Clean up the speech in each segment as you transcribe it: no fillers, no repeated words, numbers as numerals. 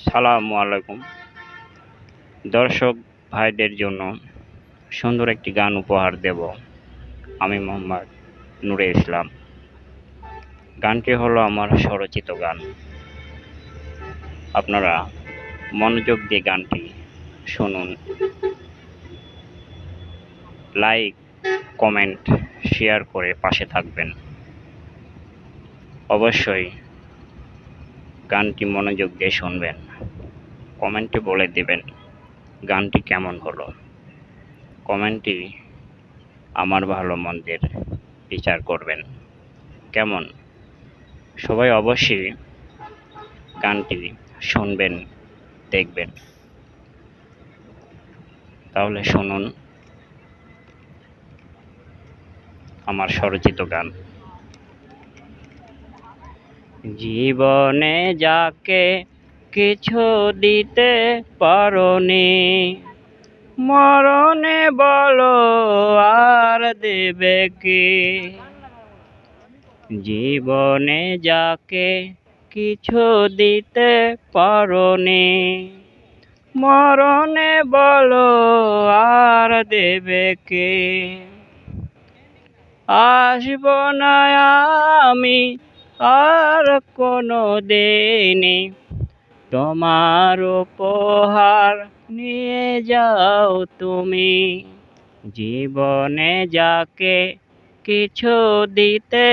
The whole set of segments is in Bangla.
সালামু আলাইকুম। দর্শক ভাইদের জন্য সুন্দর একটি গান উপহার দেব। আমি মোহাম্মদ নূরে ইসলাম। গানটি হলো আমার স্বরচিত গান। আপনারা মনোযোগ দিয়ে গানটি শুনুন। লাইক, কমেন্ট, শেয়ার করে পাশে থাকবেন। অবশ্যই গানটি মনোযোগ দিয়ে শুনবেন। কমেন্টে বলে দিবেন গানটি কেমন হলো। কমেন্টটি আমার ভালো মন্দের বিচার করবেন। কেমন? সবাই অবশ্যই গানটি শুনবেন, দেখবেন। তাহলে শুনুন আমার স্বরচিত গান। জীবনে যাকে কিছু দিতে পারোনি, মরণে বলো আর দেবে কে? জীবনে যাকে কিছু দিতে পারোনি, মরণে বলো আর দেবে কে? আসব না আমি আর কোনো দিনই, তোমার উপহার নিয়ে যাও তুমি। জীবনে যাকে কিছু দিতে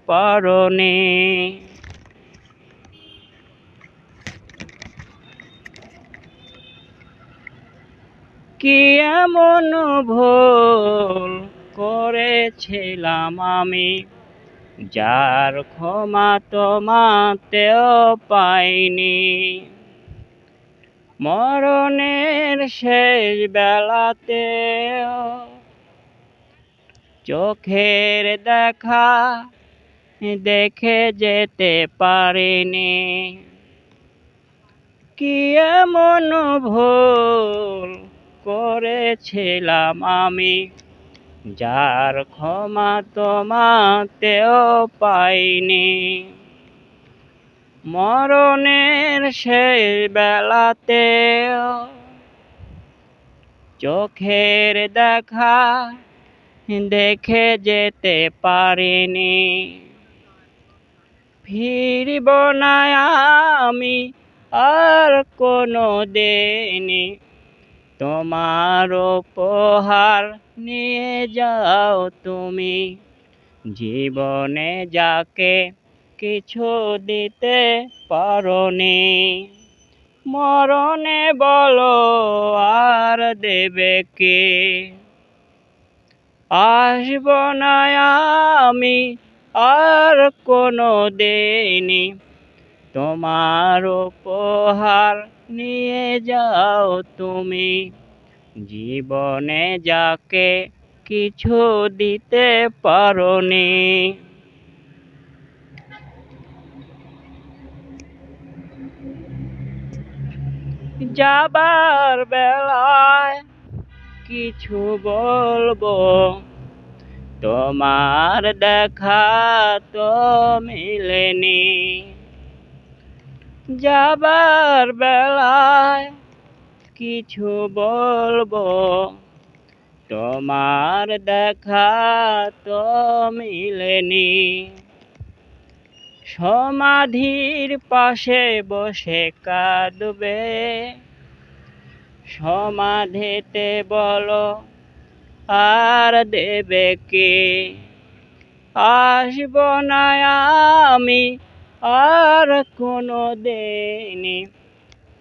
পারোনি। কি এমন ভুল করেছিলাম আমি, যার ক্ষমা তোমাতেও পাইনি। মরণের শেষ বেলাতেও চোখের দেখা দেখে যেতে পারিনি। কি এমন ভুল করেছিলাম আমি, যার ক্ষমা তোমাতেও পাইনি। মরণের শেষ বেলাতেও চোখের দেখা দেখে যেতে পারিনি। ফিরব না আমি আর কোনো দিনই, তোমার উপহার নিয়ে যাও তুমি। জীবনে যাকে কিছু দিতে পারোনি, মরণে বলো আর দেবে কে? আসব না আমি আর কোনো দিনই, তোমার উপহার নিয়ে যাও তুমি। জীবনে যাকে কিছু দিতে পারোনি। যাবার বেলায় কিছু বলবো, তোমার দেখা তো মিলেনি। যাবার বেলায় কিছু বলবো, তোমার দেখা তো মিলেনি। সমাধির পাশে বসে কাঁদবে, সমাধিতে বলো আর দেবে কে? আসব না আমি আর কোনো দিনই,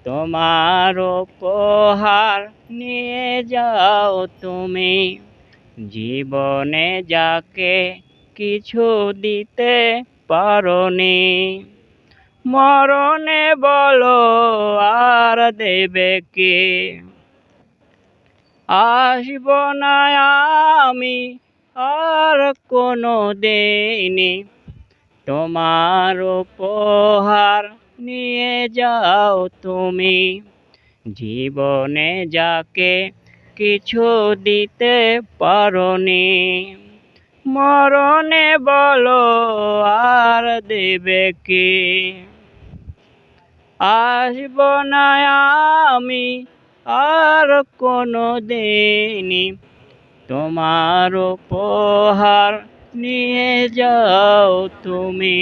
তোমার উপহার নিয়ে যাও তুমি। জীবনে যাকে কিছু দিতে পারোনি, মরণে বলো আর দেবে কে? আসব না আমি আর কোনো দিনই, তোমার উপহার নিয়ে যাও তুমি। জীবনে যাকে কিছু দিতে পারোনি, মরণে বলো আর দেবে কে? আসব না আমি আর কোনো দিনই, তোমার উপহার নিয়ে যাও তুমি।